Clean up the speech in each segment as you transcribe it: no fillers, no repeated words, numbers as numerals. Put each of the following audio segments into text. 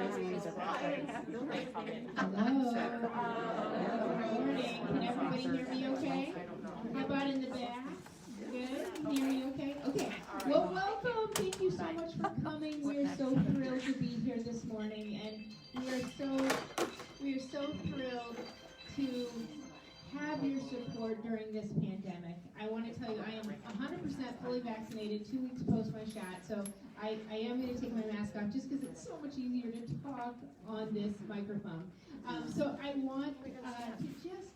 morning. Can everybody hear me okay? How about in the back? Good? Can you hear me okay? Okay. Well, welcome. Thank you so much for coming. We are so thrilled to be here this morning, and we are so thrilled to have your support during this pandemic. I want to tell you, I am 100% fully vaccinated, 2 weeks post my shot, so I am going to take my mask off just because it's so much easier to talk on this microphone. So I want to just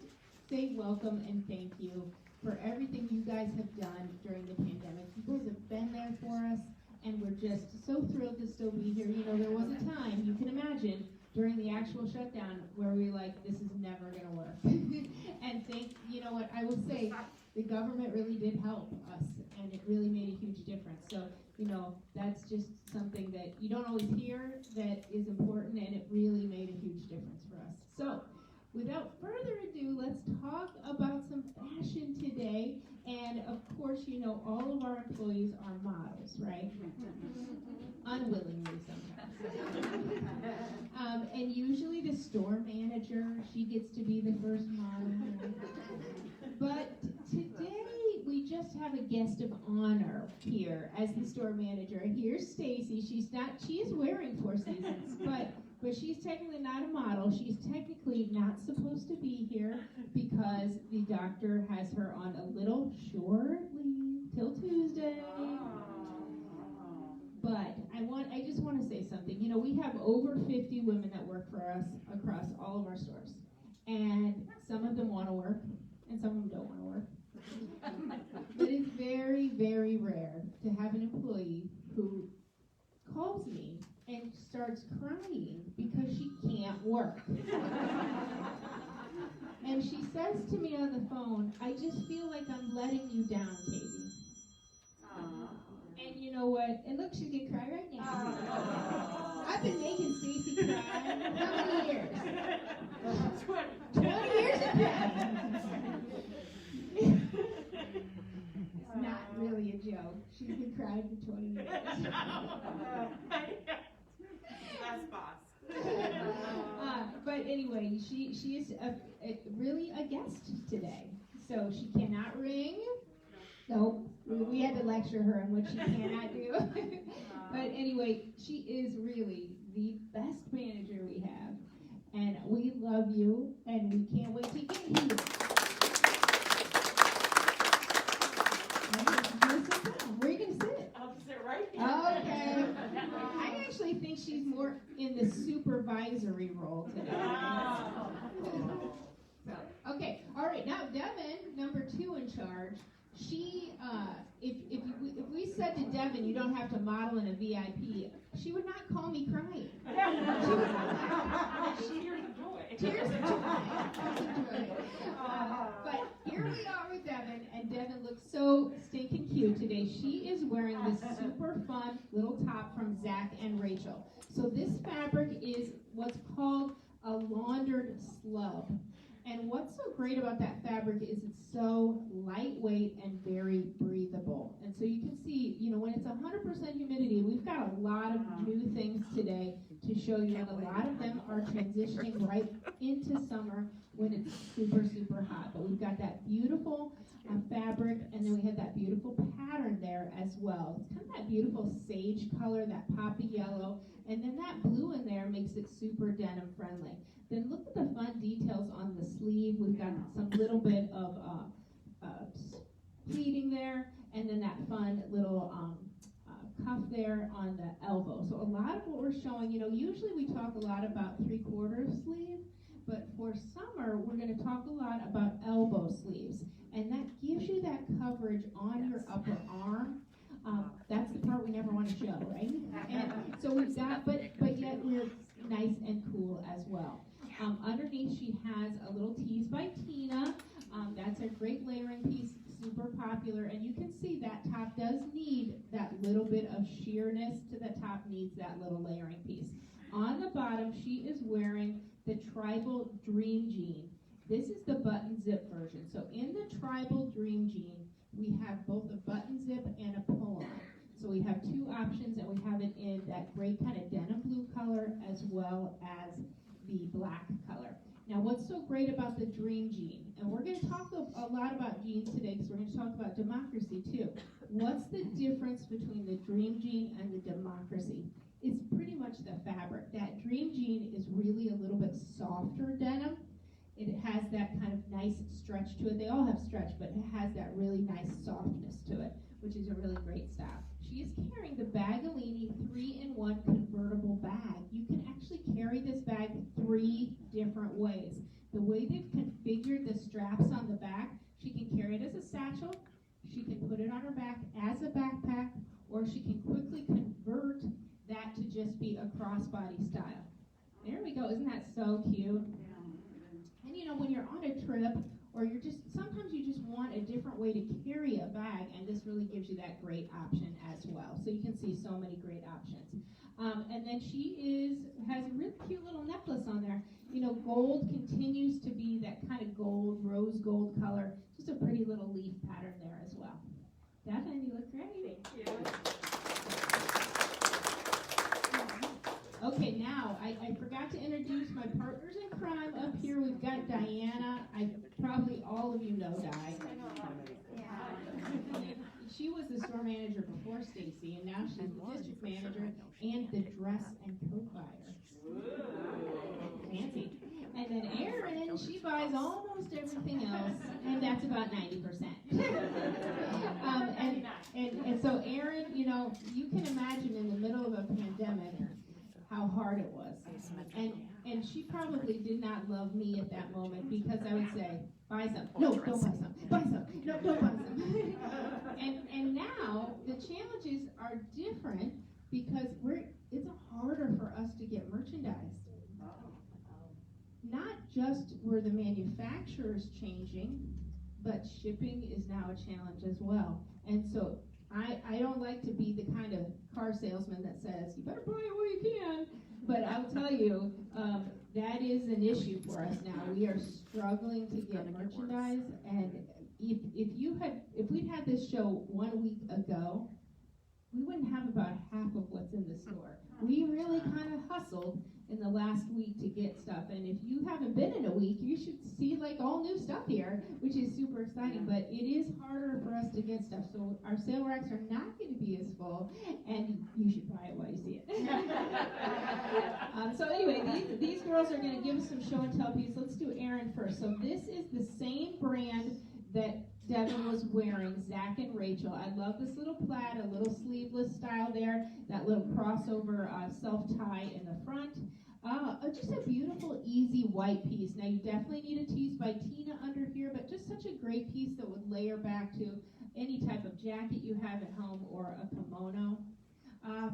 say welcome and thank you for everything you guys have done during the pandemic. You guys have been there for us, and we're just so thrilled to still be here. You know, there was a time, you can imagine, during the actual shutdown where we were like, this is never going to work. And you know what, I will say, the government really did help us, and it really made a huge difference. So, you know, that's just something that you don't always hear that is important, and it really made a huge difference for us. So, without further ado, let's talk about some fashion today. And of course, you know, all of our employees are models, right? Unwillingly sometimes. And usually the store manager, she gets to be the first model. But today we just have a guest of honor here as the store manager. Here's Stacy. She is wearing Four Seasons, but she's technically not a model. She's technically not supposed to be here because the doctor has her on a little short leave till Tuesday. But I just want to say something. You know, we have over 50 women that work for us across all of our stores. And some of them want to work, and some of them don't want to work. But it's very, very rare to have an employee who calls me and starts crying because she can't work. And she says to me on the phone, I just feel like I'm letting you down, Katie. And you know what? And look, she's going to cry right now. I've been making Stacy cry how many years? 20 years ago. It's not really a joke. She's been crying for 20 years. That's boss. But anyway, she is really a guest today. So she cannot ring. Nope. We had to lecture her on what she cannot do. But anyway, she is really the best manager we have. And we love you, and we can't wait to get here. Where are you going to sit? I'll sit right here. Okay. I actually think she's more in the supervisory role today. So, okay. All right. Now, Devin, number 2 in charge. She, if we said to Devin, you don't have to model in a VIP, she would not call me crying. She would not. Tears of joy. Tears of joy. But here we are with Devin, and Devin looks so stinking cute today. She is wearing this super fun little top from Zach and Rachel. So this fabric is what's called a laundered slub. And what's so great about that fabric is it's so lightweight and very breathable. And so you can see, you know, when it's 100% humidity, we've got a lot of new things today to show you. And a lot of them are transitioning right into summer when it's super, super hot. But we've got that beautiful fabric, and then we have that beautiful pattern there as well. It's kind of that beautiful sage color, that poppy yellow, and then that blue in there makes it super denim friendly. Then look at the fun details on the sleeve. We've got some little bit of pleating there, and then that fun little cuff there on the elbow. So a lot of what we're showing, you know, usually we talk a lot about 3/4 sleeve, but for summer, we're going to talk a lot about elbow sleeves. And that gives you that coverage on your upper arm. That's the part we never want to show, right? And so we've got, but yet we're nice and cool as well. Underneath, she has a little Tease by Tina. That's a great layering piece, super popular. And you can see that top does need that little bit of sheerness to the top, needs that little layering piece. On the bottom, she is wearing the Tribal Dream Jean. This is the button zip version. So in the Tribal Dream Jean, we have both a button zip and a pull-on. So we have 2 options, and we have it in that great kind of denim blue color color as well as the black color. Now, what's so great about the Dream Jean, and we're going to talk a lot about jeans today because we're going to talk about democracy too. What's the difference between the Dream Jean and the democracy? It's pretty much the fabric. That Dream Jean is really a little bit softer denim. It has that kind of nice stretch to it. They all have stretch, but it has that really nice softness to it, which is a really great style. She is carrying the Bagalini 3-in-1 convertible bag. You can actually carry this bag 3 different ways. The way they've configured the straps on the back, she can carry it as a satchel, she can put it on her back as a backpack, or she can quickly convert that to just be a crossbody style. There we go. Isn't that so cute? And you know, when you're on a trip, or sometimes you just want a different way to carry a bag, and this really gives you that great option as well. So you can see so many great options. And then she has a really cute little necklace on there. You know, gold continues to be that kind of gold, rose gold color. Just a pretty little leaf pattern there as well. Devin, you look great. Thank you. Okay, now, I forgot to introduce my partners in crime up here. We've got Diana. Probably all of you know Di. She was the store manager before Stacy, and now she's the district manager and the dress and coat buyer. Fancy. And then Erin, she buys almost everything else, and that's about 90%. And so Erin, you know, you can imagine in the middle of a pandemic how hard it was. And she probably did not love me at that moment because I would say, buy some. No, don't buy some. Buy some. No, don't buy some. and now the challenges are different because it's harder for us to get merchandise. Not just were the manufacturers changing, but shipping is now a challenge as well. And so I don't like to be the kind of car salesman that says, you better buy it while you can. But I'll tell you, that is an issue for us now. We are struggling to get merchandise, and if we'd had this show 1 week ago, we wouldn't have about half of what's in the store. We really kind of hustled in the last week to get stuff, and if you haven't been in a week, you should see like all new stuff here, which is super exciting, but it is harder for us to get stuff, so our sale racks are not going to be as full, and you should buy it while you see it. So anyway, these girls are going to give us some show and tell pieces. Let's do Erin first. So this is the same brand that Devin was wearing, Zach and Rachel. I love this little plaid, a little sleeveless style there, that little crossover self-tie in the front. Just a beautiful, easy white piece. Now you definitely need a tease by Tina under here, but just such a great piece that would layer back to any type of jacket you have at home or a kimono.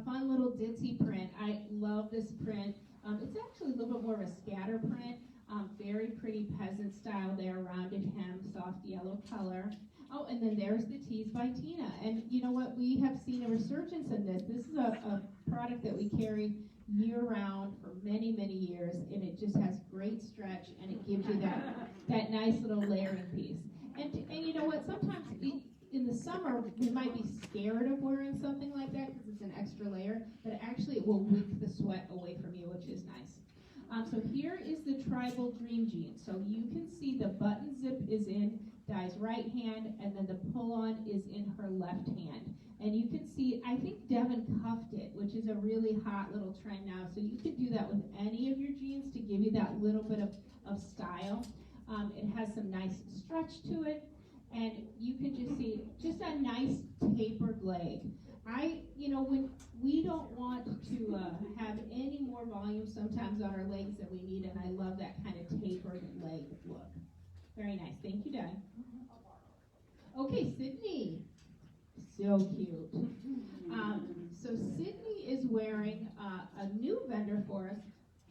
Fun little ditzy print. I love this print. It's actually a little bit more of a scatter print. Very pretty peasant style there, rounded hem, soft yellow color. Oh, and then there's the tees by Tina. And you know what? We have seen a resurgence in this. This is a product that we carry year-round for many, many years, and it just has great stretch, and it gives you that nice little layering piece. And you know what? Sometimes in the summer, we might be scared of wearing something like that because it's an extra layer, but actually it will wick the sweat away from you, which is nice. So here is the Tribal Dream Jean. So you can see the button zip is in Di's right hand, and then the pull-on is in her left hand. And you can see, I think Devin cuffed it, which is a really hot little trend now. So you can do that with any of your jeans to give you that little bit of style. It has some nice stretch to it, and you can just see just a nice tapered leg. When we don't want to have any more volume sometimes on our legs than we need, and I love that kind of tapered leg look. Very nice. Thank you, Dad. Okay, Sydney. So cute. So Sydney is wearing a new vendor for us.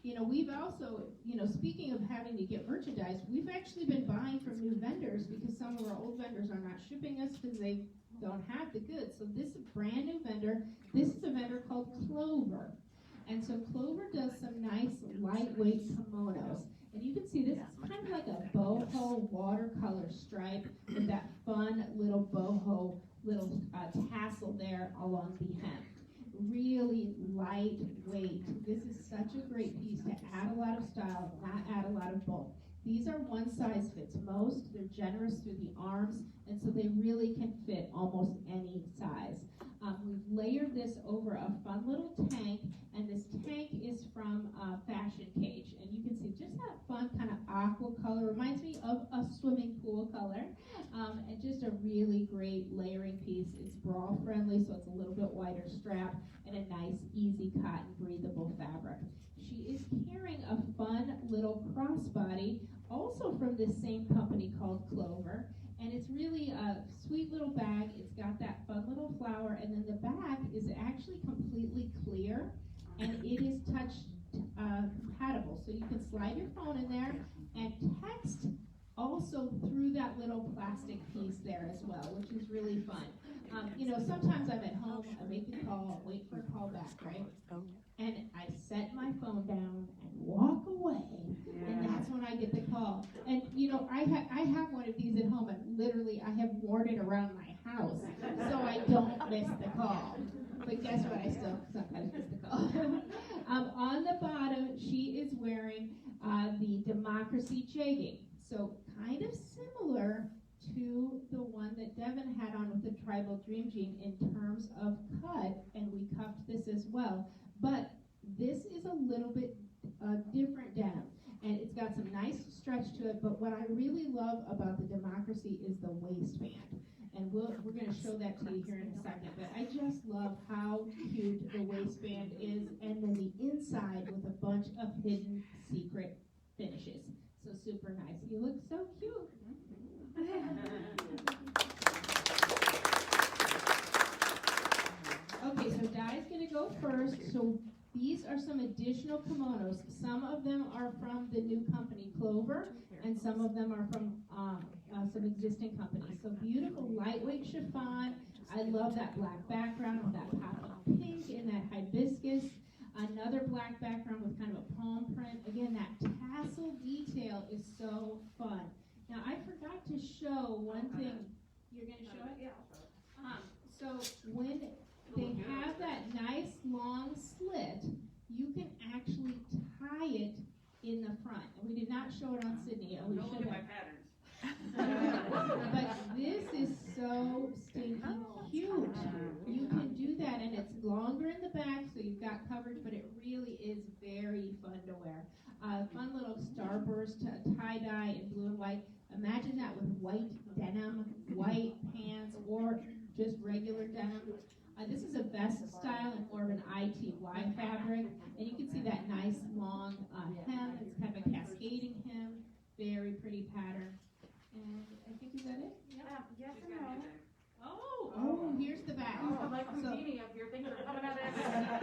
We've also, speaking of having to get merchandise, we've actually been buying from new vendors because some of our old vendors are not shipping us because they don't have the goods. So this is a brand new vendor. This is a vendor called Clover. And so Clover does some nice lightweight kimonos. And you can see this is kind of like a boho watercolor stripe with that fun little boho little tassel there along the hem. really lightweight. This is such a great piece to add a lot of style, not add a lot of bulk. These are one size fits most. They're generous through the arms, and so they really can fit almost any size. We've layered this over a fun little tank, and this tank is from Fashion Cage. And you can see just that fun kind of aqua color. Reminds me of a swimming pool color. And just a really great layering piece. It's bra friendly, so it's a little bit wider strap, and a nice, easy cotton, breathable fabric. She is carrying a fun little crossbody, also from this same company called Clover. And it's really a sweet little bag. It's got that fun little flower, and then the back is actually completely clear, and it is touch compatible. So you can slide your phone in there and text also through that little plastic piece there as well, which is really fun. Sometimes I'm at home, I make a call, wait for a call back, right? And I set my phone down and walk away, and that's when I get the call. And I have one of these at home, and literally I have worn it around my house so I don't miss the call. But guess what? I still sometimes miss the call. On the bottom, she is wearing the Democracy jegging. So kind of similar to the one that Devin had on with the Tribal Dream Jean in terms of cut, and we cuffed this as well. But this is a little bit different denim, and it's got some nice stretch to it. But what I really love about the Democracy is the waistband, and we're going to show that to you here in a second. But I just love how cute the waistband is, and then the inside with a bunch of hidden secret finishes. So super nice. You look so cute. Okay, so Di's going to go first. So these are some additional kimonos. Some of them are from the new company Clover, and some of them are from some existing companies. So beautiful lightweight chiffon. I love that black background with that pop of pink and that hibiscus. Another black background with kind of a palm print. Again, that tassel detail is so fun. Now, I forgot to show one thing. You're going to show it? Yeah, I'll show it. So when they have that nice long slit, you can actually tie it in the front. And we did not show it on Sydney. And we Don't look should at my have. patterns. But this is so stinking cute. You can do that, and it's longer in the back, so you've got coverage, but it really is very fun to wear. Fun little starburst tie-dye in blue and white. Imagine that with white denim, white pants, or just regular denim. This is a vest style and more of an ITY fabric, and you can see that nice long hem. It's kind of a cascading hem, very pretty pattern. And I think, is that it? Yes She's and got no. it. Oh, here's the back. I'm like So- Houdini up here, things are coming out everywhere.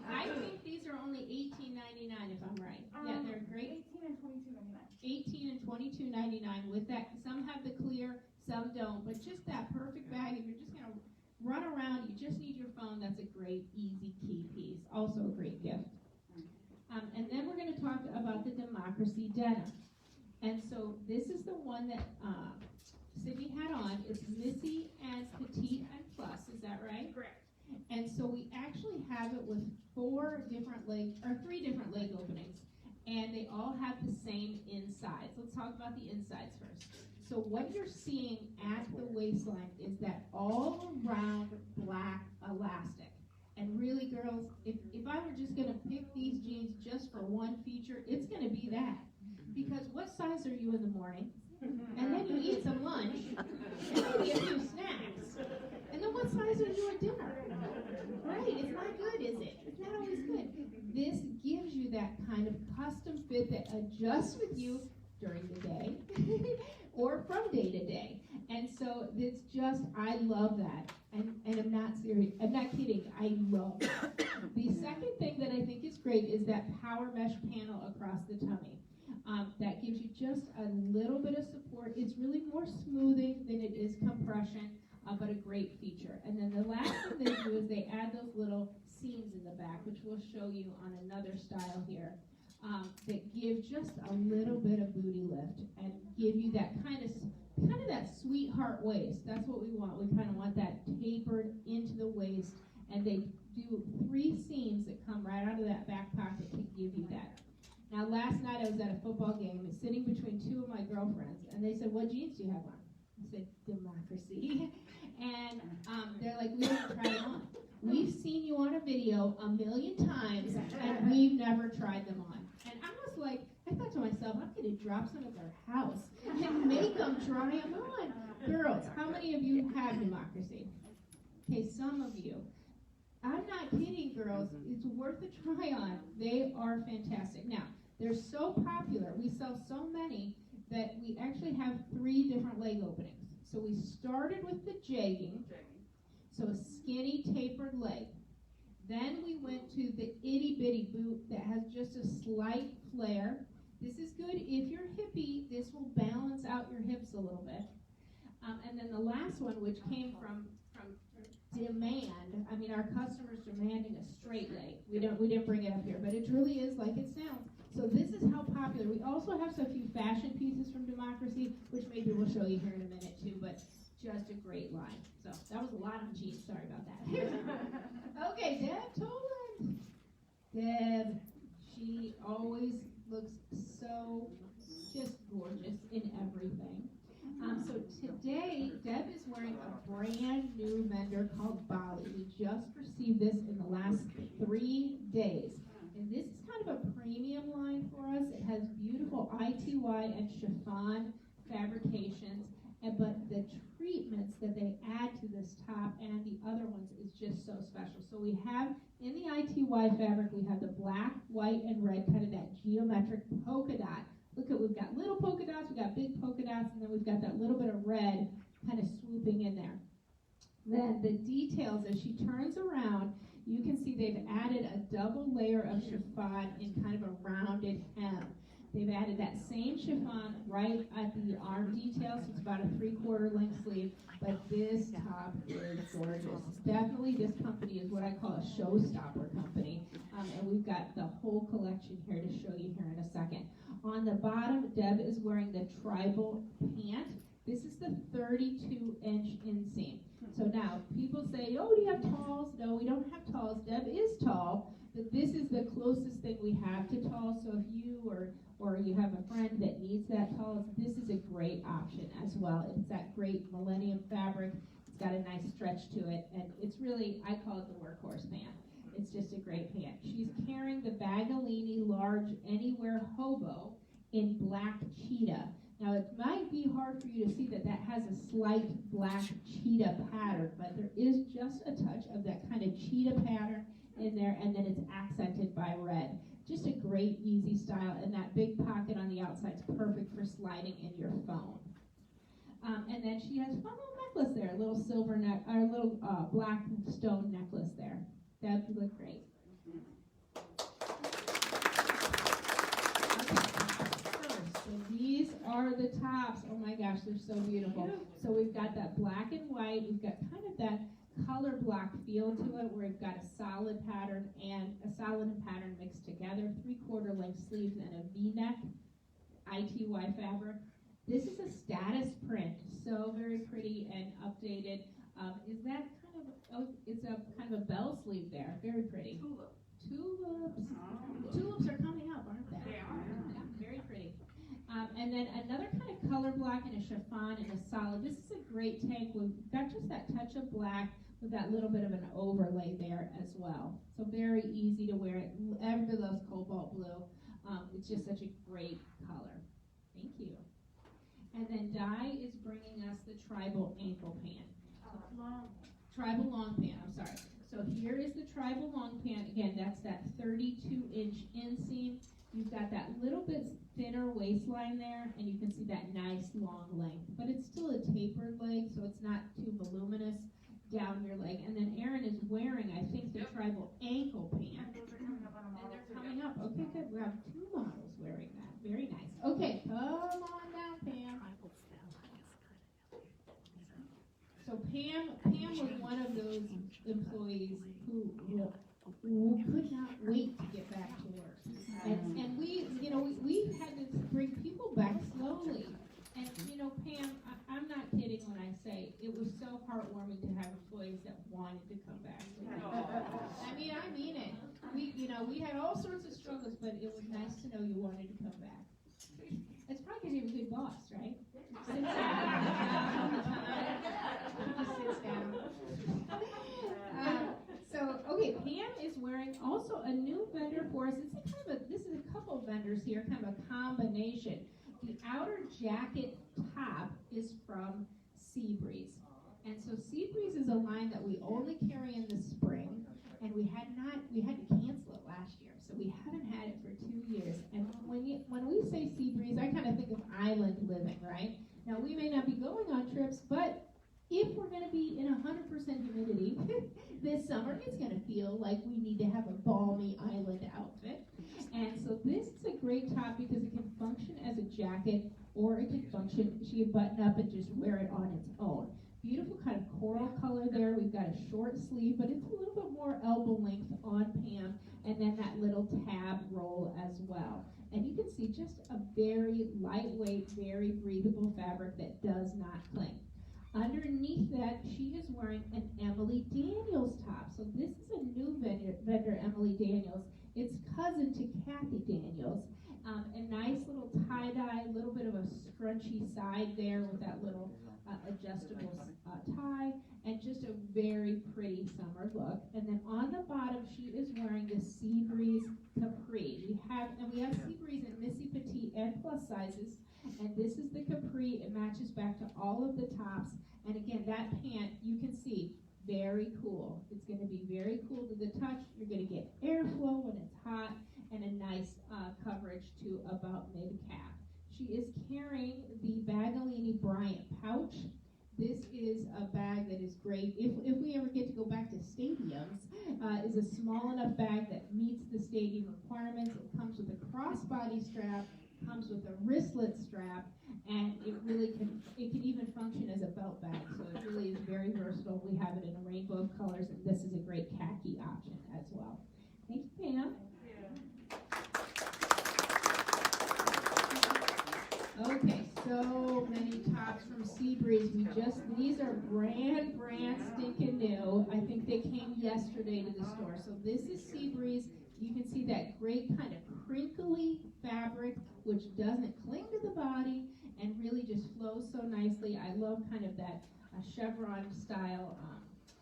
I think these are only $18.99 if I'm right. Yeah, they're great. 18 and 22.99. $18 and $22.99 with that. Some have the clear, some don't. But just that perfect bag, if you're just going to run around, you just need your phone, that's a great, easy key piece. Also a great gift. And then we're going to talk about the Democracy denim. And so this is the one that Sydney had on. It's Missy and Petite and Plus, is that right? Correct. And so we actually have it with three different leg openings, and they all have the same insides. Let's talk about the insides first. So what you're seeing at the waistline is that all around black elastic. And really, girls, if I were just going to pick these jeans just for one feature, it's going to be that. Because what size are you in the morning? And then you eat some lunch, and maybe a few snacks. And then what size are you at dinner? Right, it's not good, is it? It's not always good. This gives you that kind of custom fit that adjusts with you during the day or from day to day. And so it's just, I love that. And I'm not serious, I'm not kidding, I love it. The second thing that I think is great is that power mesh panel across the tummy. That gives you just a little bit of support. It's really more smoothing than it is compression, but a great feature. And then the last thing they do is they add those little seams in the back, which we'll show you on another style here, that give just a little bit of booty lift and give you that kind of that sweetheart waist. That's what we want. We kind of want that tapered into the waist and they do 3 seams that come right out of that back pocket to give you that. Now, last night I was at a football game, sitting between 2 of my girlfriends, and they said, "What jeans do you have on?" I said, "Democracy." And they're like, "We haven't tried them on. We've seen you on a video 1,000,000 times, and we've never tried them on." And I was like, I thought to myself, I'm going to drop some at their house and make them try them on. Girls, how many of you have Democracy? Okay, some of you. I'm not kidding, girls. It's worth a try on. They are fantastic. Now, they're so popular. We sell so many that we actually have 3 different leg openings. So we started with the jegging, so a skinny tapered leg. Then we went to the itty bitty boot that has just a slight flare. This is good if you're hippie. This will balance out your hips a little bit. And then the last one, which came from demand. I mean, our customers demanding a straight leg. We didn't bring it up here, but it truly is like it sounds. So this is how popular. We also have a few fashion pieces from Democracy, which maybe we'll show you here in a minute too, but just a great line. So that was a lot on jeans. Sorry about that. Okay, Deb Toland. Deb, she always looks so just gorgeous in everything. So today, Deb is wearing a brand new vendor called Bali. We just received this in the last 3 days. And this is kind of a premium line for us. It has beautiful ITY and chiffon fabrications, but the treatments that they add to this top and the other ones is just so special. So we have, in the ITY fabric, we have the black, white, and red, kind of that geometric polka dot. Look at, we've got little polka dots, we've got big polka dots, and then we've got that little bit of red kind of swooping in there. Then the details, as she turns around, you can see they've added a double layer of chiffon in kind of a rounded hem. They've added that same chiffon right at the arm detail, so it's about a 3/4 length sleeve, but this top is gorgeous. Definitely this company is what I call a showstopper company, and we've got the whole collection here to show you here in a second. On the bottom, Deb is wearing the tribal pant. This is the 32-inch inseam. So now, people say, "Oh, do you have talls?" No, we don't have talls. Deb is tall, but this is the closest thing we have to tall. So if you or you have a friend that needs that tall, this is a great option as well. It's that great millennium fabric. It's got a nice stretch to it, and it's really, I call it the workhorse pant. It's just a great pant. She's carrying the Bagalini Large Anywhere Hobo in black cheetah. Now, it might be hard for you to see that has a slight black cheetah pattern, but there is just a touch of that kind of cheetah pattern in there, and then it's accented by red. Just a great, easy style, and that big pocket on the outside is perfect for sliding in your phone. And then she has a fun little necklace there, a little silver little black stone necklace there. That would look great. So these are the tops. Oh my gosh, they're so beautiful. So we've got that black and white. We've got kind of that color block feel to it, where we've got a solid pattern and mixed together, 3/4 length sleeves and a V-neck ITY fabric. This is a status print, so very pretty and updated. Is that kind of, it's a kind of a bell sleeve there, very pretty. Tulips. Tulips are coming up, aren't they? They are. Yeah, very pretty. And then another kind of color block and a chiffon and a solid. This is a great tank. We've got just that touch of black with that little bit of an overlay there as well. So very easy to wear it. Everybody loves cobalt blue. It's just such a great color. Thank you. And then Di is bringing us the tribal ankle pant. Tribal long pant, I'm sorry. So here is the tribal long pant. Again, that's that 32-inch inseam. You've got that little bit thinner waistline there, and you can see that nice long length. But it's still a tapered leg, so it's not too voluminous down your leg. And then Erin is wearing, I think, the tribal ankle pant. Those are coming up on a model. And they're coming up. Okay, good. We have 2 models wearing that. Very nice. Okay, come on down, Pam. So Pam was one of those employees who could not wait to get back to work. And we had to bring people back slowly. And Pam, I'm not kidding when I say it was so heartwarming to have employees that wanted to come back to work. I mean it. We had all sorts of struggles, but it was nice to know you wanted to come back. It's probably because you have a good boss, right? Sits down. Just sits down. Okay, Pam is wearing also a new vendor for us. This is a couple vendors here, kind of a combination. The outer jacket top is from Seabreeze. And so Seabreeze is a line that we only carry in the spring, and we had to cancel it last year, so we haven't had it for 2 years. And when we say Seabreeze, I kind of think of island living, right? Now, we may not be going on trips, but if we're going to be in 100% humidity this summer, it's going to feel like we need to have a balmy island outfit. And so this is a great top because it can function as a jacket, or it can function, she can button up and just wear it on its own. Beautiful kind of coral color there. We've got a short sleeve, but it's a little bit more elbow length on Pam, and then that little tab roll as well. And you can see just a very lightweight, very breathable fabric that does not cling. Underneath that, she is wearing an Emily Daniels top. So this is a new vendor, Emily Daniels. It's cousin to Kathy Daniels. A nice little tie-dye, a little bit of a scrunchy side there with that little adjustable tie, and just a very pretty summer look. And then on the bottom, she is wearing the Seabreeze capri. We have Seabreeze in Missy, Petite, and plus sizes. And this is the capri. It matches back to all of the tops. And again, that pant, you can see, very cool. It's going to be very cool to the touch. You're going to get airflow when it's hot, and a nice coverage to about mid-calf. She is carrying the Bagalini Bryant pouch. This is a bag that is great. If we ever get to go back to stadiums, is a small enough bag that meets the stadium requirements. It comes with a crossbody strap, comes with a wristlet strap, and it can even function as a belt bag. So it really is very versatile. We have it in a rainbow of colors, and this is a great khaki option as well. Thank you, Pam. Okay, so many tops from Seabreeze. These are brand stinking new. I think they came yesterday to the store. So this is Seabreeze. You can see that great kind of crinkly fabric, which doesn't cling to the body and really just flows so nicely. I love kind of that chevron style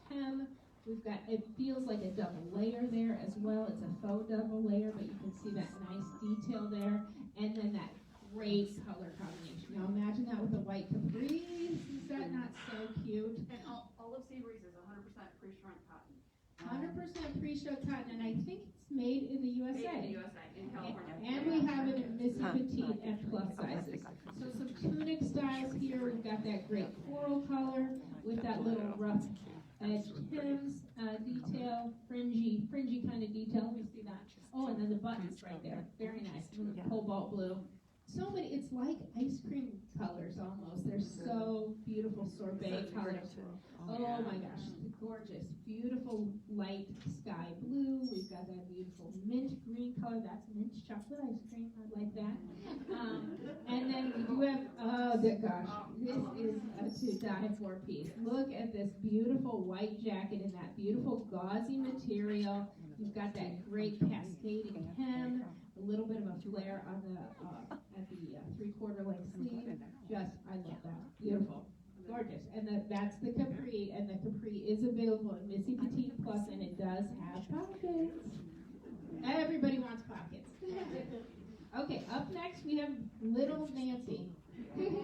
hem. It feels like a double layer there as well. It's a faux double layer, but you can see that nice detail there. And then that great color combination. Now imagine that with a white capri. Is that not so cute? And all of Seabreeze is 100% pre-shrunk cotton. 100% pre-shrunk cotton, and I think it's made in the USA. Made in the USA, in California. And we have it in Missy, Petite, and plus sizes. So some tunic styles here. We've got that great coral color with that little rough edge hems detail, fringy kind of detail. Let me see that. Oh, and then the buttons right there. Very nice. Cobalt blue. So many, it's like ice cream colors almost. They're so beautiful, sorbet colors. Oh my gosh, gorgeous. Beautiful light sky blue. We've got that beautiful mint green color. That's mint chocolate ice cream. I like that. And then we do have, this is to die for piece. Look at this beautiful white jacket in that beautiful gauzy material. You've got that great cascading hem, a little bit of a flare on the at the 3/4 length sleeve. I love that. Beautiful. Gorgeous. And that's the capri, and the capri is available in Missy Petite Plus, and it does have pockets. Everybody wants pockets. Okay, up next we have Little Nancy. And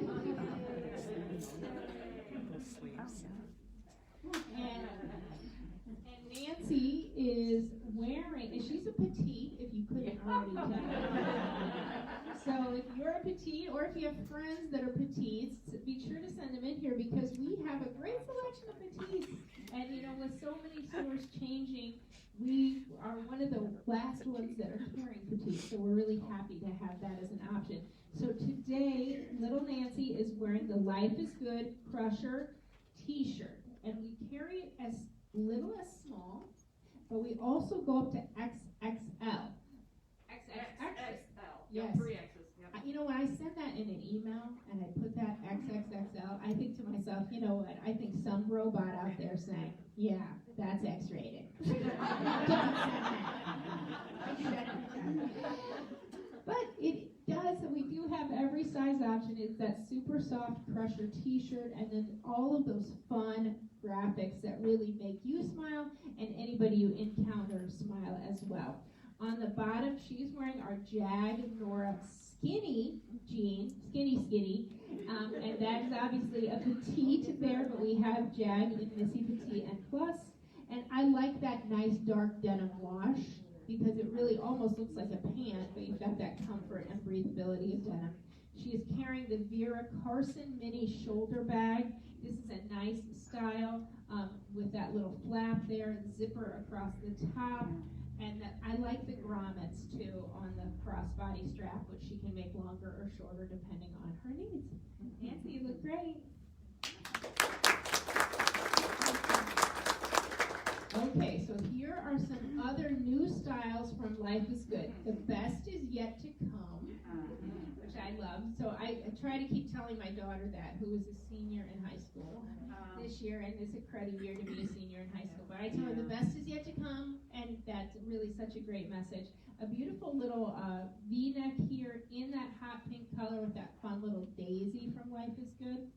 Nancy is wearing, and she's a petite, if you couldn't already tell. So if you're a petite, or if you have friends that are petites, be sure to send them in here, because we have a great selection of petites. And with so many stores changing, we are one of the last ones that are carrying petites, so we're really happy to have that as an option. So today, Little Nancy is wearing the Life is Good Crusher t-shirt, and we carry it as little as small, but we also go up to XXL. XXL. Yes. 3 X's. Yep. When I send that in an email and I put that XXXL, I think to myself, myself, you know what, I think some robot out there saying, yeah, that's X-rated. But it does, we do have every size option. It's that super soft crusher t-shirt, and then all of those fun graphics that really make you smile and anybody you encounter smile as well. On the bottom, she's wearing our Jag Nora skinny jean, skinny, and that is obviously a petite there, but we have Jag in Missy Petite and Plus. And I like that nice dark denim wash because it really almost looks like a pant, but you've got that comfort and breathability of denim. She is carrying the Vera Carson mini shoulder bag. This is a nice style with that little flap there, zipper across the top. And I like the grommets too on the crossbody strap, which she can make longer or shorter depending on her needs. Nancy, you look great. Okay, so here are some other new styles from Life is Good. The best is yet to come, which I love. So I try to keep telling my daughter that, who is a senior in high school this year, and it's a credit year to be a senior in high school. But I tell her the best is yet to come, and that's really such a great message. A beautiful little V-neck here in that hot pink color with that fun little daisy from Life is Good.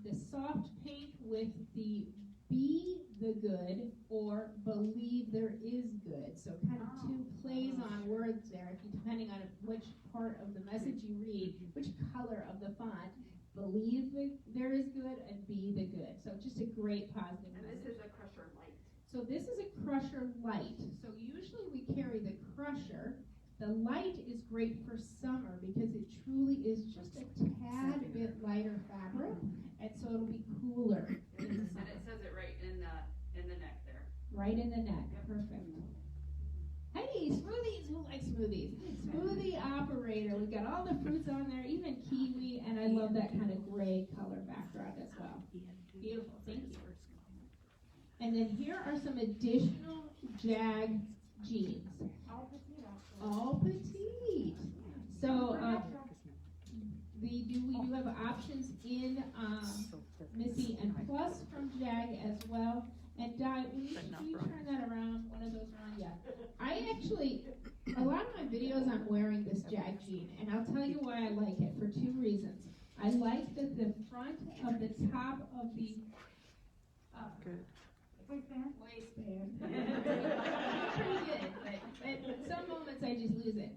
The soft pink with the Be the Good or Believe There Is Good. So kind of two plays on words there, if you, depending on which part of the message you read, which color of the font. Believe there is good and be the good. So just a great positive And message. this is a crusher light. So this is a crusher light. So usually we carry the crusher. The light is great for summer because it truly is just a tad bit lighter fabric, and so it'll be cooler in the And summer. it says it right in the neck there. Right in the neck. Perfect. Hey, smoothies! Who likes smoothies? Smoothie operator. We've got all the fruits on there, even kiwi, and I love that kind of gray color background as well. Beautiful. Thank you. And then here are some additional Jag jeans. All petite. So we do have options in Missy and Plus from Jag as well. And Di, will you turn that around? One of those around? Yeah. I actually, a lot of my videos I'm wearing this Jag jean, and I'll tell you why I like it for two reasons. I like that the front of the top of the waistband. Pretty good, but at some moments I just lose it.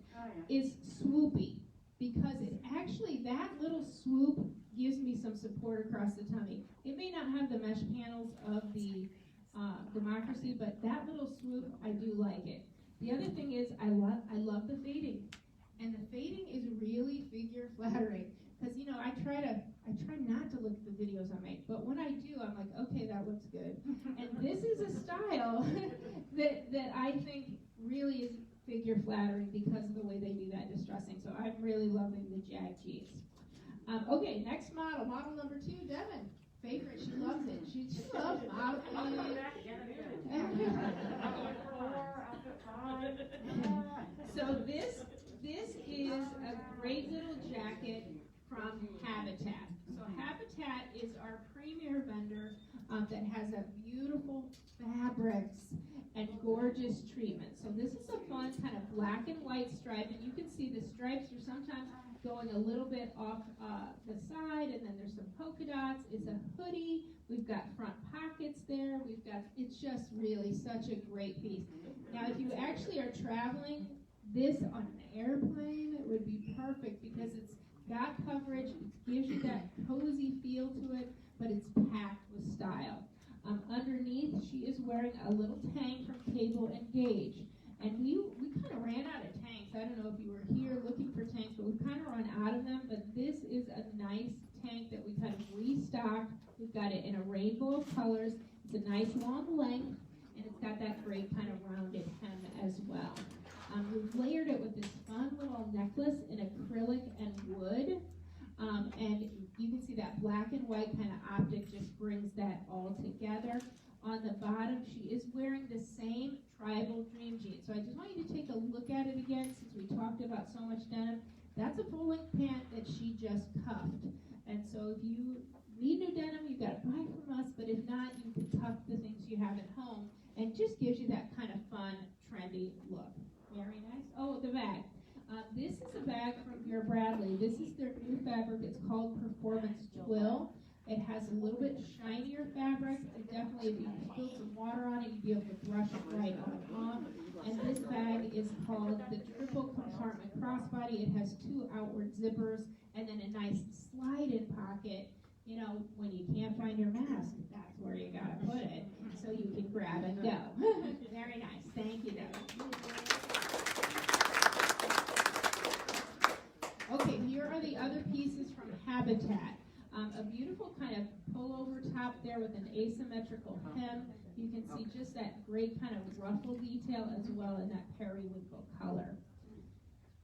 Is swoopy, because it actually, that little swoop gives me some support across the tummy. It may not have the mesh panels of the Democracy, but that little swoop, I do like it. The other thing is I love the fading, and the fading is really figure flattering. Because you know, I try not to look at the videos I make, but when I do, I'm like, okay, that looks good. And this is a style that I think really is figure flattering because of the way they do that distressing. So I'm really loving the Jag jeans. Okay, next model number 2, Devin. Favorite, she loves it. She loves modeling. So this is a great little jacket from Habitat. So Habitat is our premier vendor that has a beautiful fabrics and gorgeous treatment. So this is a fun kind of black and white stripe, and you can see the stripes are sometimes going a little bit off the side, and then there's some polka dots. It's a hoodie. We've got front pockets there. It's just really such a great piece. Now, if you actually are traveling this on an airplane, it would be perfect because it's got coverage. It gives you that cozy feel to it, but it's packed with style. Underneath, she is wearing a little tank from Cable and Gauge. And we kind of ran out of tanks. I don't know if you were here looking for tanks, but we kind of run out of them. But this is a nice tank that we kind of restocked. We've got it in a rainbow of colors. It's a nice long length, and it's got that great kind of rounded hem as well. We've layered it with this fun little necklace in acrylic and wood. And you can see that black and white kind of optic just brings that all together. On the bottom, she is wearing the same Tribal Dream jean. So I just want you to take a look at it again since we talked about so much denim. That's a full-length pant that she just cuffed. And so if you need new denim, you've got to buy from us, but if not, you can tuck the things you have at home, and just gives you that kind of fun, trendy look. Very nice. Oh, the bag. This is a bag from your Bradley. This is their new fabric. It's called Performance Twill. It has a little bit shinier fabric. And definitely, if you spilled some water on it, you'd be able to brush it right on off. And this bag is called the Triple Compartment Crossbody. It has 2 outward zippers and then a nice slide-in pocket. You know, when you can't find your mask, that's where you gotta put it, so you can grab and go. Very nice. Thank you, Debbie. Okay, here are the other pieces from Habitat. A beautiful kind of pullover top there with an asymmetrical hem. You can see just that great kind of ruffle detail as well in that periwinkle color.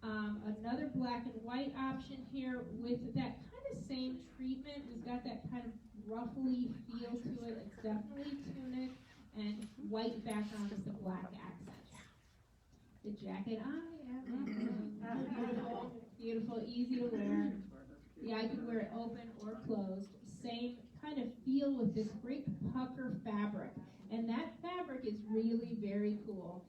Another black and white option here with that kind of same treatment. We've got that kind of ruffly feel to it. It's definitely tunic, and white background with the black accent. The jacket, beautiful, beautiful, easy to wear. Yeah, I can wear it open or closed. Same kind of feel with this great pucker fabric. And that fabric is really very cool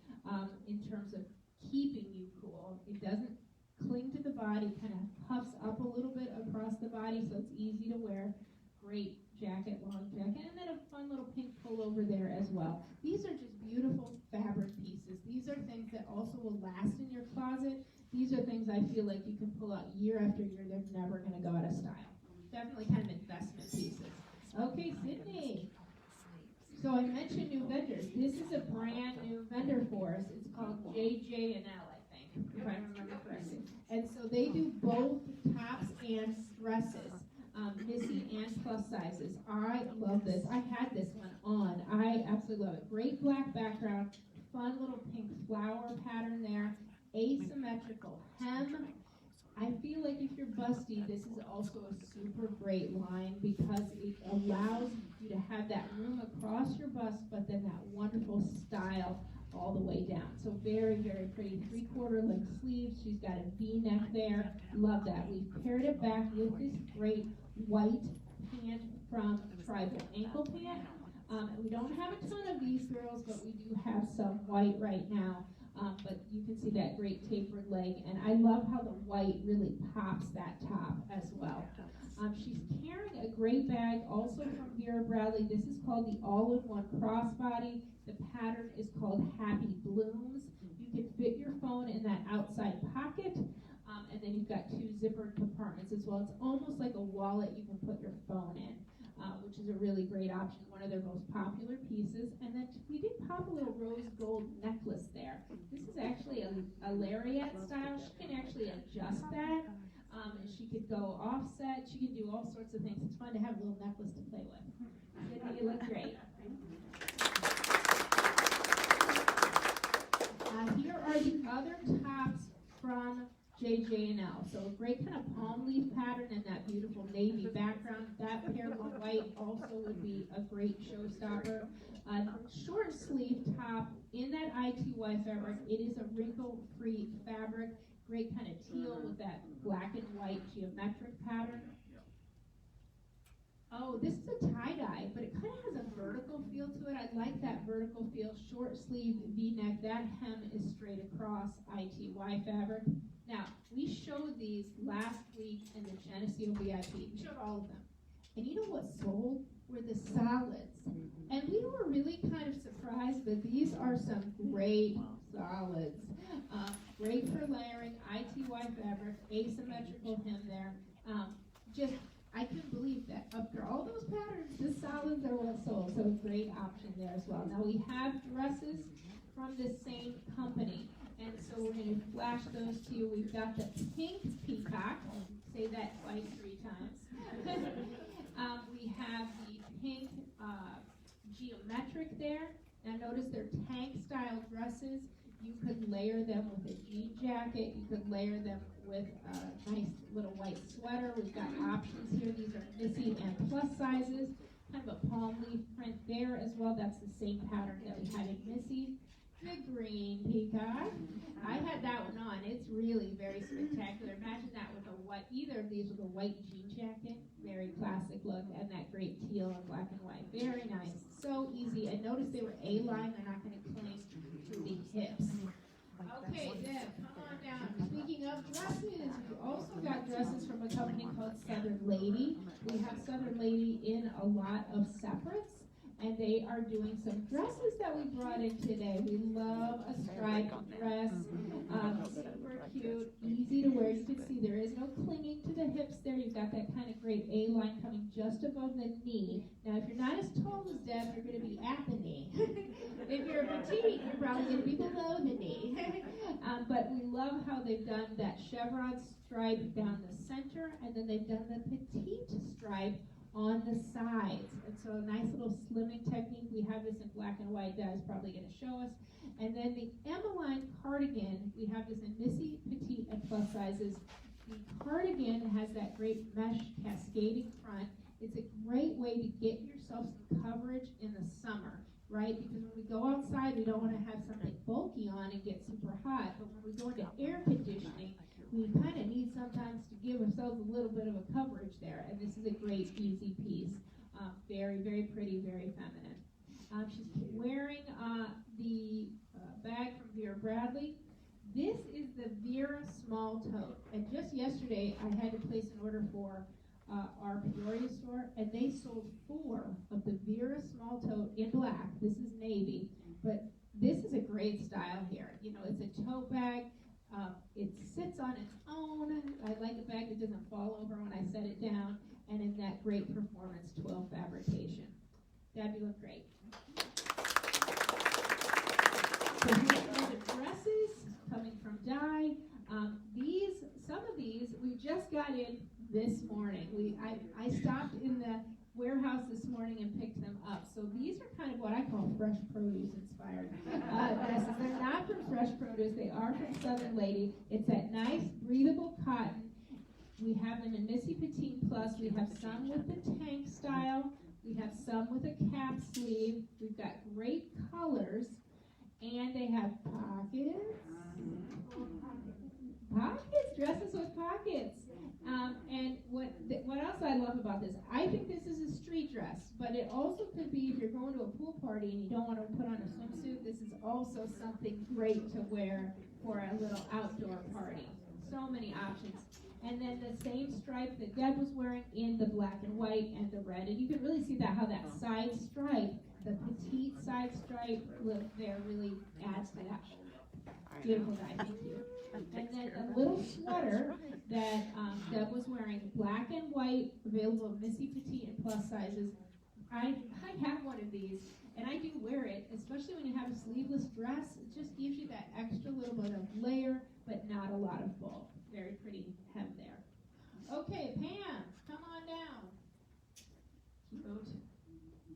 in terms of keeping you cool. It doesn't cling to the body, kind of puffs up a little bit across the body, so it's easy to wear. Great jacket, long jacket, and then a fun little pink pullover there as well. These are just beautiful fabric pieces. These are things that also will last in your closet. These are things I feel like you can pull out year after year. They're never going to go out of style. Definitely kind of investment pieces. Okay, Sydney. So I mentioned new vendors. This is a brand new vendor for us. It's called JJ&L, I think, if I remember correctly. And so they do both tops and dresses, Missy and plus sizes. I love this. I had this one on. I absolutely love it. Great black background, fun little pink flower pattern there, asymmetrical hem. I feel like if you're busty, this is also a super great line because it allows you to have that room across your bust, but then that wonderful style all the way down. So very, very pretty. 3/4 length sleeves. She's got a V-neck there. Love that. We've paired it back with this great white pant from Tribal Ankle Pant. We don't have a ton of these girls, but we do have some white right now. But you can see that great tapered leg, and I love how the white really pops that top as well. She's carrying a great bag also from Vera Bradley. This is called the All-in-One Crossbody. The pattern is called Happy Blooms. You can fit your phone in that outside pocket, and then you've got 2 zippered compartments as well. It's almost like a wallet you can put your phone in, which is a really great option, one of their most popular pieces. And then we did pop a little rose gold necklace there. This is actually a lariat style. She can actually adjust that. And she could go offset. She can do all sorts of things. It's fun to have a little necklace to play with. Sydney, you look great. Here are the other tops from JJ&L. So a great kind of palm leaf pattern and that beautiful navy background. That paired with white also would be a great showstopper. Short sleeve top in that ITY fabric. It is a wrinkle-free fabric. Great kind of teal with that black and white geometric pattern. Oh, this is a tie-dye, but it kind of has a vertical feel to it. I like that vertical feel. Short sleeve V-neck. That hem is straight across ITY fabric. Now, we showed these last week in the Geneseo VIP. We showed all of them. And you know what sold? Were the solids. And we were really kind of surprised, but these are some great solids. Great for layering, ITY fabric, asymmetrical hem there. I couldn't believe that after all those patterns, the solids are what sold. So a great option there as well. Now we have dresses from the same company. And so we're going to flash those to you. We've got the pink peacock. Say that twice, 3 times. We have the pink geometric there. Now notice they're tank-style dresses. You could layer them with a jean jacket. You could layer them with a nice little white sweater. We've got options here. These are Missy and plus sizes. Kind of a palm leaf print there as well. That's the same pattern that we had in Missy. The green peacock. I had that one on. It's really very spectacular. Imagine that with a white, either of these with a white jean jacket. Very classic look, and that great teal and black and white. Very nice. So easy. And notice they were A-line. They're not going to cling to the hips. Okay, Deb, come on down. Speaking of dresses, we also got dresses from a company called Southern Lady. We have Southern Lady in a lot of separates, and they are doing some dresses that we brought in today. We love a striped dress. Super cute, easy to wear. You can see there is no clinging to the hips there. You've got that kind of great A-line coming just above the knee. Now, if you're not as tall as Deb, you're going to be at the knee. If you're petite, you're probably going to be below the knee. But we love how they've done that chevron stripe down the center, and then they've done the petite stripe on the sides. And so a nice little slimming technique. We have this in black and white. Dad's probably going to show us. And then the Emmeline cardigan, we have this in Missy, Petite, and plus sizes. The cardigan has that great mesh cascading front. It's a great way to get yourself some coverage in the summer, right? Because when we go outside, we don't want to have something bulky on and get super hot. But when we go into air conditioning, we kind of need sometimes to give ourselves a little bit of a coverage there. And this is a great, easy piece. Very, very pretty, very feminine. She's wearing the bag from Vera Bradley. This is the Vera small tote. And just yesterday, I had to place an order for our Peoria store, and they sold 4 of the Vera small tote in black. This is navy, but this is a great style here. You know, it's a tote bag. It sits on its own. I like a bag that doesn't fall over when I set it down, and in that great performance 12 fabrication. Dad, you look great. So here are the dresses coming from Dye. Some of these we just got in this morning. I stopped in the warehouse this morning and picked them up. So these are kind of what I call fresh produce inspired dresses. They're not from Fresh Produce. They are from Southern Lady. It's that nice breathable cotton. We have them in Missy Petite Plus. We have some with the tank style. We have some with a cap sleeve. We've got great colors. And they have pockets. Dresses with pockets. And what else I love about this, I think this is a street dress, but it also could be if you're going to a pool party and you don't want to put on a swimsuit, this is also something great to wear for a little outdoor party. So many options. And then the same stripe that Deb was wearing in the black and white and the red. And you can really see that how that side stripe, the petite side stripe look there really adds to that. Beautiful dye, thank you. And then a little sweater that Deb was wearing, black and white, available in Missy Petite and plus sizes. I have one of these, and I do wear it, especially when you have a sleeveless dress. It just gives you that extra little bit of layer, but not a lot of bulk. Very pretty hem there. Okay, Pam, come on down.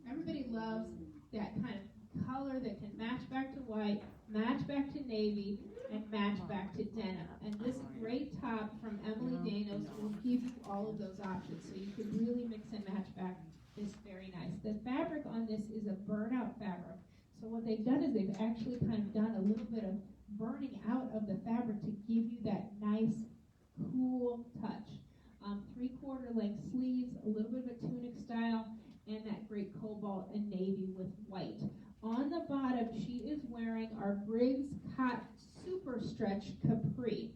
Everybody loves that kind of color that can match back to white, match back to navy, and match back to denim. And this great top from Emily Danos will give you all of those options. So you can really mix and match back. It's very nice. The fabric on this is a burnout fabric. So what they've done is they've actually kind of done a little bit of burning out of the fabric to give you that nice, cool touch. 3/4 length sleeves, a little bit of a tunic style, and that great cobalt and navy with white. On the bottom, she is wearing our Briggs Cotton Super Stretch Capri.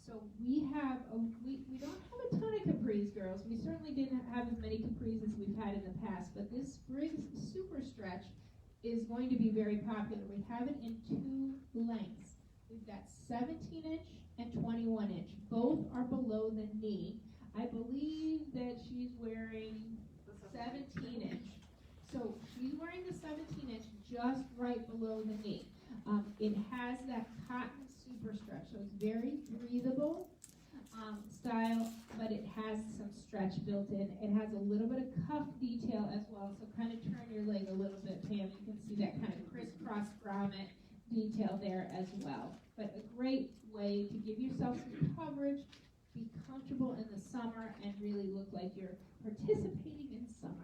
So we don't have a ton of capris, girls. We certainly didn't have as many capris as we've had in the past, but this Briggs Super Stretch is going to be very popular. We have it in 2 lengths. We've got 17-inch and 21-inch. Both are below the knee. I believe that she's wearing 17-inch. So she's wearing the 17-inch just right below the knee. It has that cotton super stretch, so it's very breathable style, but it has some stretch built in. It has a little bit of cuff detail as well, so kind of turn your leg a little bit, Pam. You can see that kind of crisscross grommet detail there as well. But a great way to give yourself some coverage, be comfortable in the summer, and really look like you're participating in summer.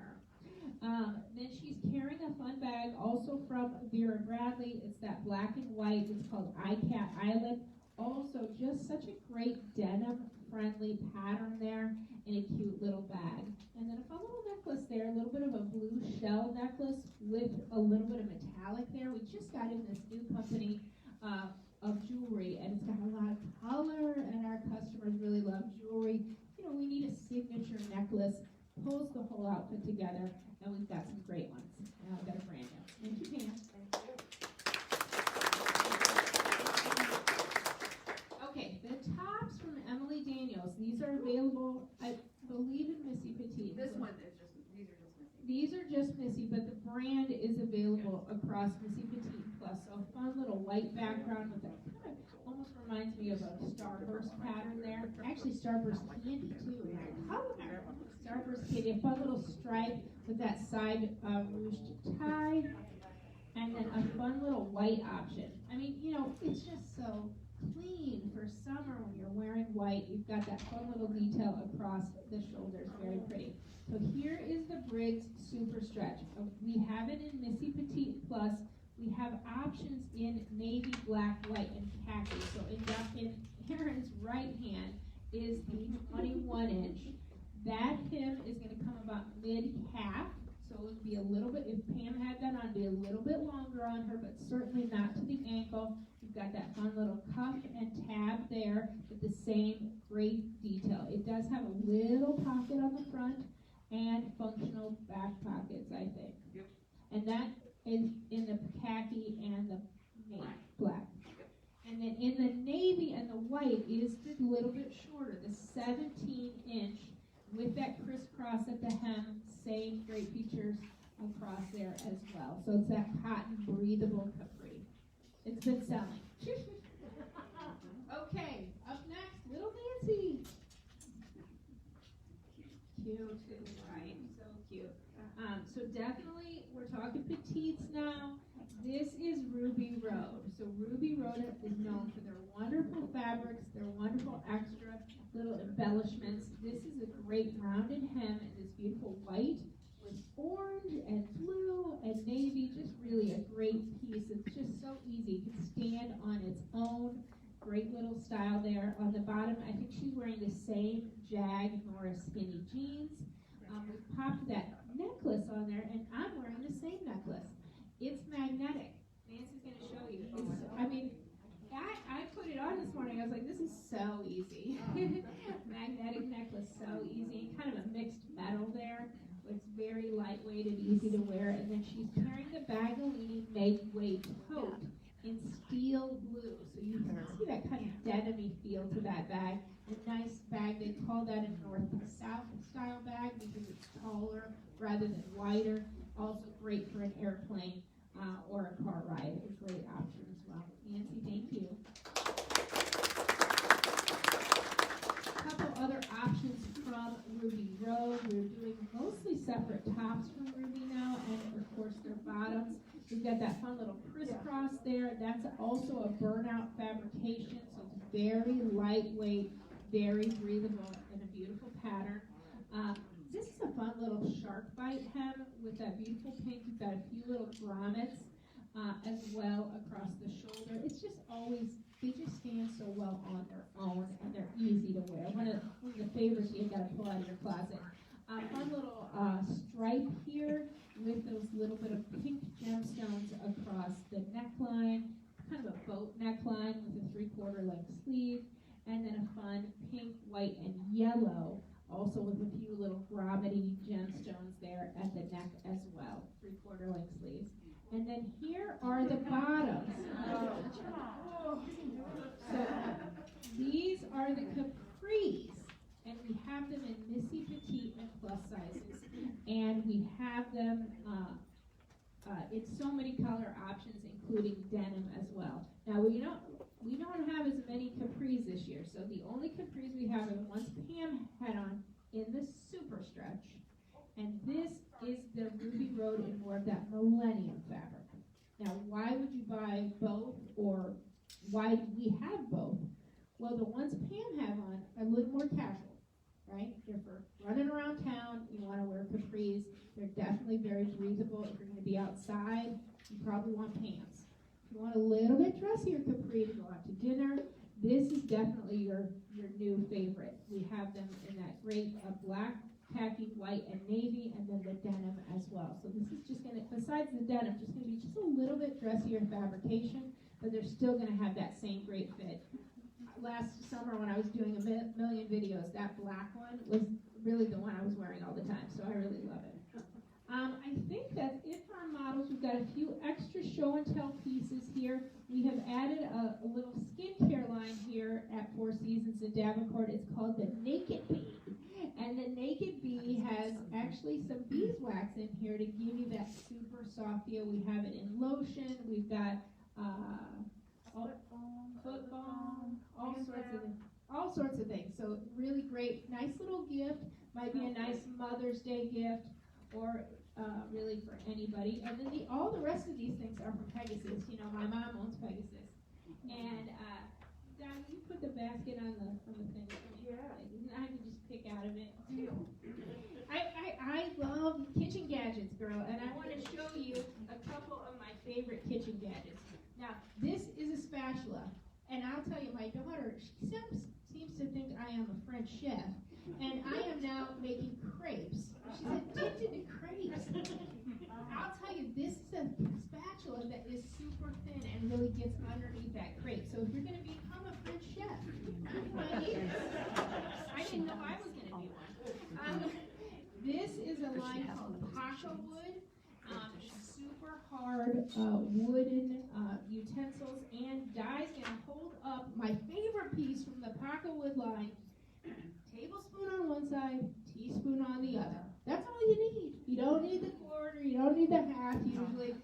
Then she's carrying a fun bag also from Vera Bradley. It's that black and white. It's called iCat Island. Also, just such a great denim friendly pattern there in a cute little bag. And then a fun little necklace there, a little bit of a blue shell necklace with a little bit of metallic there. We just got in this new company of jewelry, and it's got a lot of color, and our customers really love jewelry. You know, we need a signature necklace, pulls the whole outfit together, and we've got some great ones. And I've got a brand new. Thank you, Pam. Okay, the tops from Emily Daniels. These are available, I believe, in Missy Petite. This one is just, these are just missing. These are just Missy, but the brand is available across Missy Petite Plus. So a fun little white background with that kind of almost reminds me of a starburst pattern there. Actually, starburst candy too. Starburst candy, a fun little stripe with that side ruched tie, and then a fun little white option. I mean, you know, it's just so clean for summer when you're wearing white. You've got that fun little detail across the shoulders, very pretty. So here is the Briggs Super Stretch. We have it in Missy Petite Plus. We have options in navy, black, white, and khaki. So in Aaron's right hand is the 21-inch. That hem is going to come about mid-calf. So it would be a little bit, if Pam had that on, it'd be a little bit longer on her, but certainly not to the ankle. You've got that fun little cuff and tab there with the same great detail. It does have a little pocket on the front and functional back pockets, I think. Yep. And that is in the khaki and the navy, black. And then in the navy and the white is the little bit shorter, the 17-inch with that crisscross at the hem, same great features across there as well. So it's that cotton breathable capri. It's been selling. Okay, up next, little Nancy. Cute, right? So cute. So definitely, we're talking petites now. This is Ruby Road. So Ruby Road is known for their wonderful fabrics, their wonderful extra little embellishments. This is a great rounded hem in this beautiful white with orange and blue and navy. Just really a great piece. It's just so easy. It can stand on its own. Great little style there. On the bottom, I think she's wearing the same Jag Norris skinny jeans. We popped that necklace on there, and I'm wearing the same necklace. It's magnetic. Nancy's going to show you. I put it on this morning. I was like, this is so easy. Magnetic necklace, so easy. Kind of a mixed metal there. It's very lightweight and easy to wear. And then she's carrying the Bagolini make-weight coat in steel blue. So you can see that kind of denim-y feel to that bag. A nice bag. They call that a north and south style bag because it's taller rather than wider. Also great for an airplane or a car ride. A great option as well. Nancy, thank you. A couple other options from Ruby Road. We're doing mostly separate tops from Ruby now, and of course their bottoms. We've got that fun little crisscross there. That's also a burnout fabrication, so it's very lightweight, very breathable, and a beautiful pattern. This is a fun little shark bite hem with that beautiful pink. You've got a few little grommets as well across the shoulder. It's just always, they just stand so well on their own, and they're easy to wear. One of the favorites you've got to pull out of your closet. Fun little stripe here with those little bit of pink gemstones across the neckline, kind of a boat neckline with a 3/4 length sleeve, and then a fun pink, white, and yellow, also with a few little grommety gemstones there at the neck as well, 3/4 length sleeves. And then here are the bottoms. So these are the capris, and we have them in Missy Petite and plus sizes, and we have them in so many color options, including denim as well. Now we don't have as many capris this year, so the only capris we have are the ones Pam had on in the super stretch, and this is the Ruby Road in more of that millennium fabric. Now, why would you buy both, or why do we have both? Well, the ones Pam have on are a little more casual, right? They're for running around town. You want to wear capris. They're definitely very breathable. If you're going to be outside, you probably want pants. If you want a little bit dressier capri to go out to dinner, This is definitely your new favorite. We have them in that great black, khaki, white, and navy, and then the denim as well. So this is just going to, besides the denim, just going to be just a little bit dressier in fabrication, but they're still going to have that same great fit. Last summer when I was doing a million videos, that black one was really the one I was wearing all the time, so I really love it. I think that's it for our models. We've got a few extra show and tell pieces here. We have added a little skincare line here at Four Seasons in Davenport. It's called the Naked Bee. And the Naked Bee has actually some beeswax in here to give you that super soft feel. We have it in lotion. We've got foot balm, all sorts of things. So really great, nice little gift. Might be a nice Mother's Day gift, or really for anybody. And then all the rest of these things are from Pegasus. You know, my mom owns Pegasus. And Don, you put the basket on the thing. Yeah. I can just pick out of it. I love kitchen gadgets, girl, and I want to show you a couple of my favorite kitchen gadgets. Now, this is a spatula, and I'll tell you, my daughter, she seems to think I am a French chef, and I am now making crepes. She's addicted to crepes. I'll tell you, this is a spatula that is super thin and really gets underneath that crepe. So if you're going to become a French chef, you might need this. I didn't know I was going to be one. This is a line called Paca wood. Super hard wooden utensils and dies going to hold up my favorite piece from the Paca wood line. Tablespoon on one side, teaspoon on the other. That's all you need. You don't need the quarter, you don't need the half usually.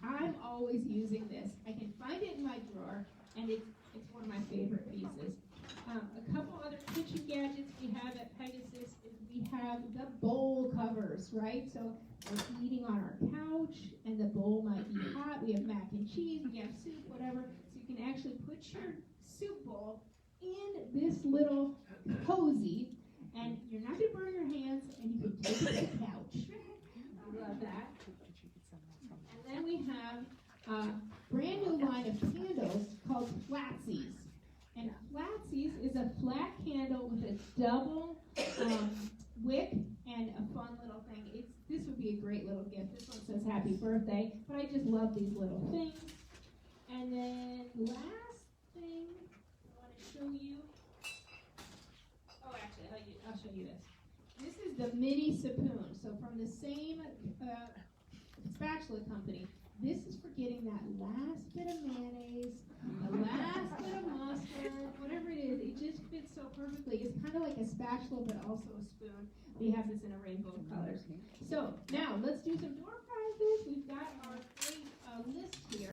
I'm always using this. I can find it in my drawer, and it's one of my favorite pieces. A couple other kitchen gadgets we have at Pegasus is we have the bowl covers, right? So we're eating on our couch, and the bowl might be hot. We have mac and cheese, we have soup, whatever. So you can actually put your soup bowl in this little cozy, and you're not going to burn your hands, and you can take it to the couch. I love that. And then we have a brand new line of candles called Flatsies. And Flatsies is a flat candle with a double wick and a fun little thing. This would be a great little gift. This one says happy birthday, but I just love these little things. And then last thing I want to show you. Oh, actually, I'll show you this. This is the mini spoon. So from the same spatula company. This is for getting that last bit of mayonnaise, the last bit of mustard, whatever it is. It just fits so perfectly. It's kind of like a spatula, but also a spoon. We have this in a rainbow of colors. So now let's do some